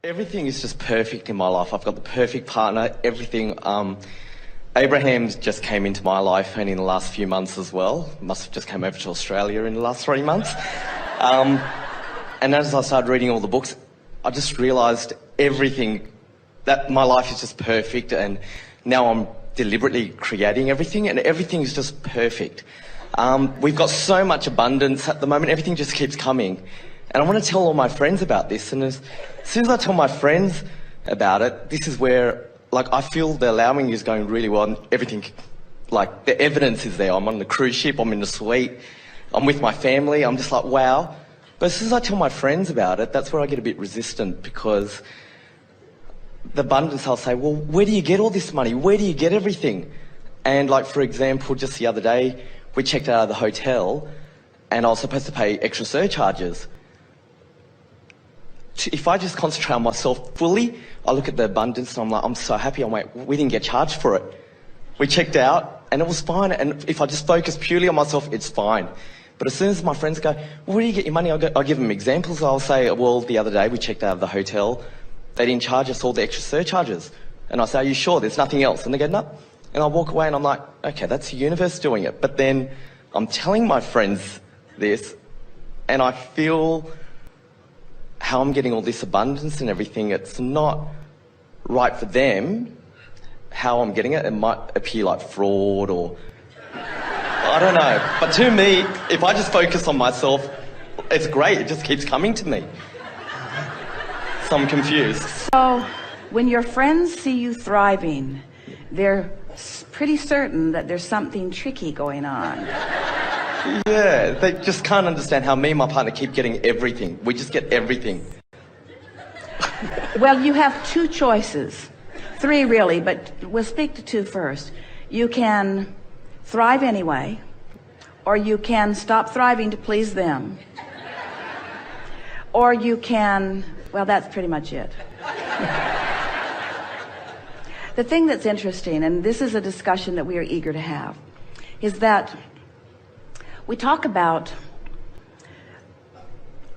Everything is just perfect in my life. I've got the perfect partner, everything. Abraham just came into my life and in the last few months as well. Must have just come over to Australia in the last 3 months. And as I started reading all the books, I just realised everything, that my life is just perfect, and now I'm deliberately creating everything, and everything is just perfect. We've got so much abundance at the moment, everything just keeps coming. And I want to tell all my friends about this, and as soon as I tell my friends about it, this is where, like, I feel the allowing is going really well, and everything, like, the evidence is there. I'm on the cruise ship, I'm in the suite, I'm with my family, I'm just like, wow. But as soon as I tell my friends about it, that's where I get a bit resistant, because the abundance, I'll say, well, where do you get all this money? Where do you get everything? And, like, for example, just the other day, we checked out of the hotel, and I was supposed to pay extra surcharges. If I just concentrate on myself fully, I look at the abundance and I'm like, I'm so happy. I'm like, we didn't get charged for it. We checked out and it was fine. And if I just focus purely on myself, it's fine. But as soon as my friends go, well, where do you get your money? I'll give them examples. I'll say, well, the other day we checked out of the hotel. They didn't charge us all the extra surcharges. And I say, are you sure? There's nothing else? And they go, no. And I walk away and I'm like, okay, that's the universe doing it. But then I'm telling my friends this and I feel how I'm getting all this abundance and everything. It's not right for them how I'm getting it. It might appear like fraud or I don't know. But to me, if I just focus on myself, it's great. It just keeps coming to me. So I'm confused. So when your friends see you thriving, they're pretty certain that there's something tricky going on. Yeah, they just can't understand how me and my partner keep getting everything. We just get everything. Well, you have two choices. Three, really, but we'll speak to two first. You can thrive anyway, or you can stop thriving to please them. Or you can, well, that's pretty much it. The thing that's interesting, and this is a discussion that we are eager to have, is that we talk about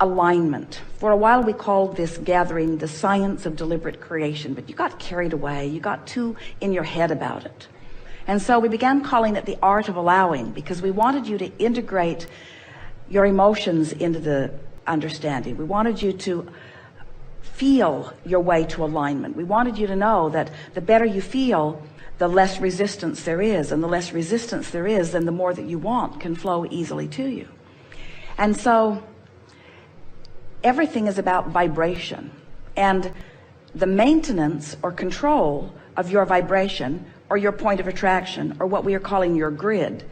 alignment. For a while we called this gathering the science of deliberate creation, but you got carried away. You got too in your head about it. And so we began calling it the art of allowing, because we wanted you to integrate your emotions into the understanding. We wanted you to feel your way to alignment. We wanted you to know that the better you feel, the less resistance there is, and the less resistance there is, then the more that you want can flow easily to you. And so everything is about vibration, and the maintenance or control of your vibration or your point of attraction, or what we are calling your grid,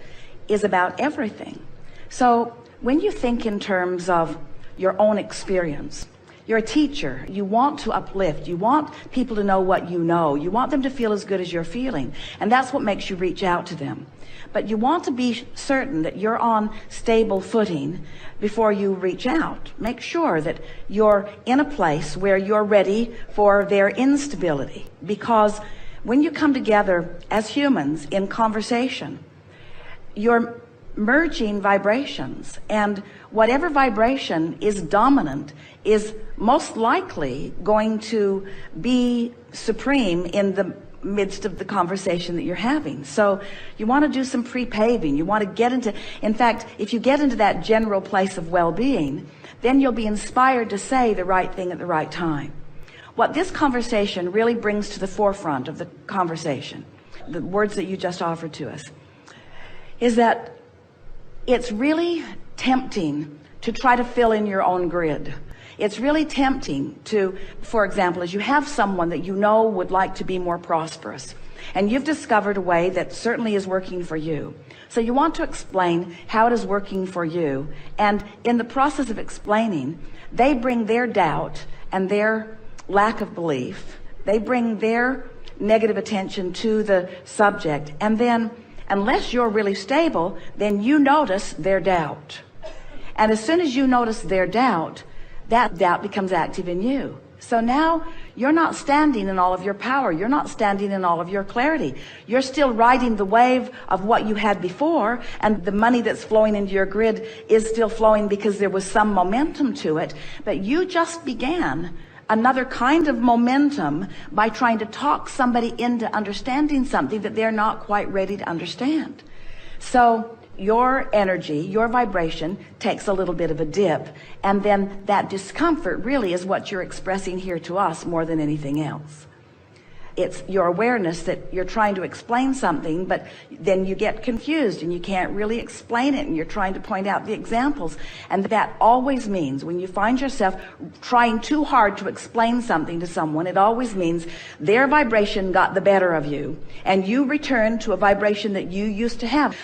is about everything. So when you think in terms of your own experience, you're a teacher. You want to uplift. You want people to know what you know. You want them to feel as good as you're feeling. And that's what makes you reach out to them. But you want to be certain that you're on stable footing before you reach out. Make sure that you're in a place where you're ready for their instability. Because when you come together as humans in conversation, you're merging vibrations, and whatever vibration is dominant is most likely going to be supreme in the midst of the conversation that you're having. So you want to do some pre-paving. You want to get into, in fact, if you get into that general place of well-being, then you'll be inspired to say the right thing at the right time. What this conversation really brings to the forefront of the conversation, the words that you just offered to us, is that it's really tempting to try to fill in your own grid. It's really tempting to, for example, as you have someone that you know would like to be more prosperous, and you've discovered a way that certainly is working for you. So you want to explain how it is working for you, and in the process of explaining, they bring their doubt and their lack of belief. They bring their negative attention to the subject, and then unless you're really stable, then you notice their doubt. And as soon as you notice their doubt, that doubt becomes active in you. So now you're not standing in all of your power. You're not standing in all of your clarity. You're still riding the wave of what you had before, and the money that's flowing into your grid is still flowing because there was some momentum to it. But you just began another kind of momentum by trying to talk somebody into understanding something that they're not quite ready to understand. So your energy, your vibration takes a little bit of a dip, and then that discomfort really is what you're expressing here to us more than anything else. It's your awareness that you're trying to explain something, but then you get confused and you can't really explain it, and you're trying to point out the examples. And that always means, when you find yourself trying too hard to explain something to someone, it always means their vibration got the better of you, and you return to a vibration that you used to have.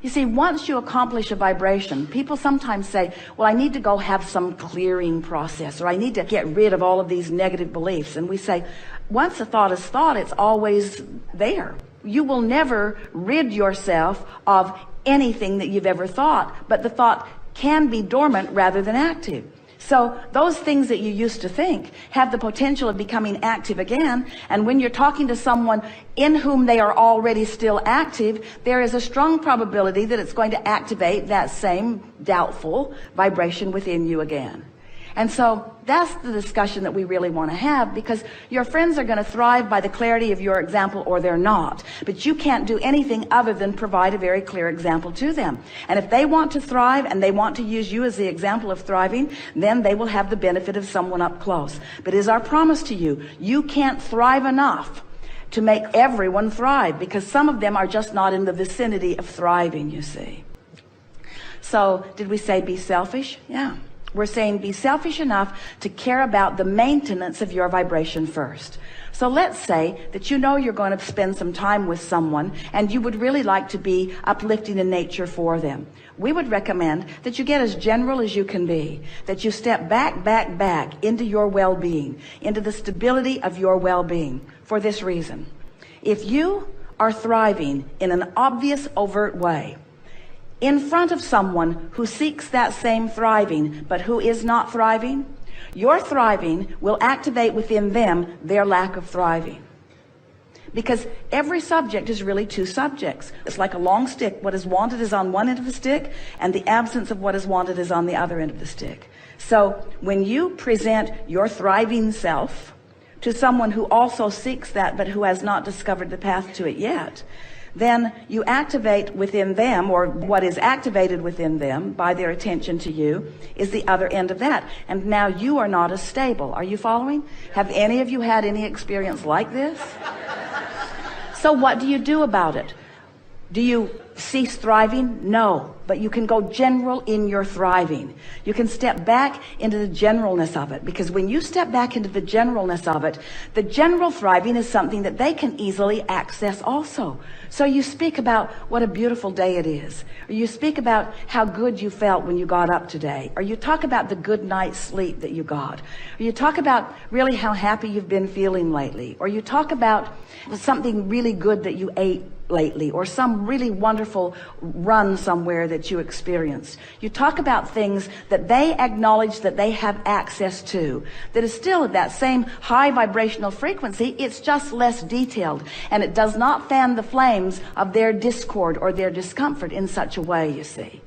You see, once you accomplish a vibration, people sometimes say, well, I need to go have some clearing process, or I need to get rid of all of these negative beliefs. And we say, once a thought is thought, it's always there. You will never rid yourself of anything that you've ever thought, but the thought can be dormant rather than active. So those things that you used to think have the potential of becoming active again. And when you're talking to someone in whom they are already still active, there is a strong probability that it's going to activate that same doubtful vibration within you again. And so that's the discussion that we really want to have, because your friends are going to thrive by the clarity of your example, or they're not. But you can't do anything other than provide a very clear example to them. And if they want to thrive and they want to use you as the example of thriving, then they will have the benefit of someone up close. But it is our promise to you, you can't thrive enough to make everyone thrive, because some of them are just not in the vicinity of thriving, you see. So did we say be selfish? Yeah. We're saying be selfish enough to care about the maintenance of your vibration first. So let's say that you know you're going to spend some time with someone and you would really like to be uplifting in nature for them. We would recommend that you get as general as you can be, that you step back into your well-being, into the stability of your well-being, for this reason. If you are thriving in an obvious, overt way, in front of someone who seeks that same thriving, but who is not thriving, your thriving will activate within them their lack of thriving. Because every subject is really two subjects. It's like a long stick. What is wanted is on one end of the stick, and the absence of what is wanted is on the other end of the stick. So when you present your thriving self to someone who also seeks that, but who has not discovered the path to it yet, then you activate within them, or what is activated within them by their attention to you is the other end of that. And now you are not as stable. Are you following? Have any of you had any experience like this? So what do you do about it? Do you cease thriving? No, but you can go general in your thriving. You can step back into the generalness of it, because when you step back into the generalness of it, the general thriving is something that they can easily access also. So you speak about what a beautiful day it is, or you speak about how good you felt when you got up today, or you talk about the good night's sleep that you got, or you talk about really how happy you've been feeling lately, or you talk about something really good that you ate lately, or some really wonderful run somewhere that you experienced. You talk about things that they acknowledge that they have access to, that is still at that same high vibrational frequency. It's just less detailed, and it does not fan the flames of their discord or their discomfort in such a way, you see.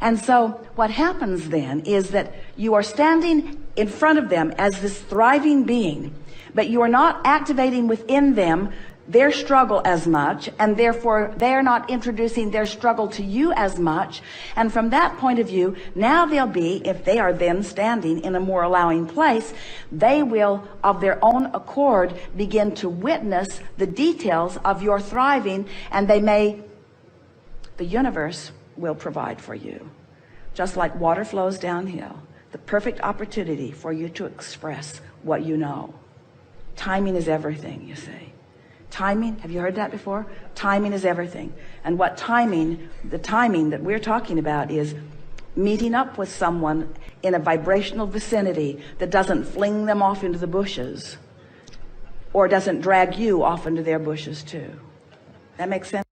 And so what happens then is that you are standing in front of them as this thriving being, but you are not activating within them their struggle as much, and therefore they are not introducing their struggle to you as much. And from that point of view, now they'll be, if they are then standing in a more allowing place, they will of their own accord begin to witness the details of your thriving, and the universe will provide for you. Just like water flows downhill, the perfect opportunity for you to express what you know. Timing is everything, you see. Timing, have you heard that before? Timing is everything. And what timing, the timing that we're talking about, is meeting up with someone in a vibrational vicinity that doesn't fling them off into the bushes, or doesn't drag you off into their bushes too. That makes sense?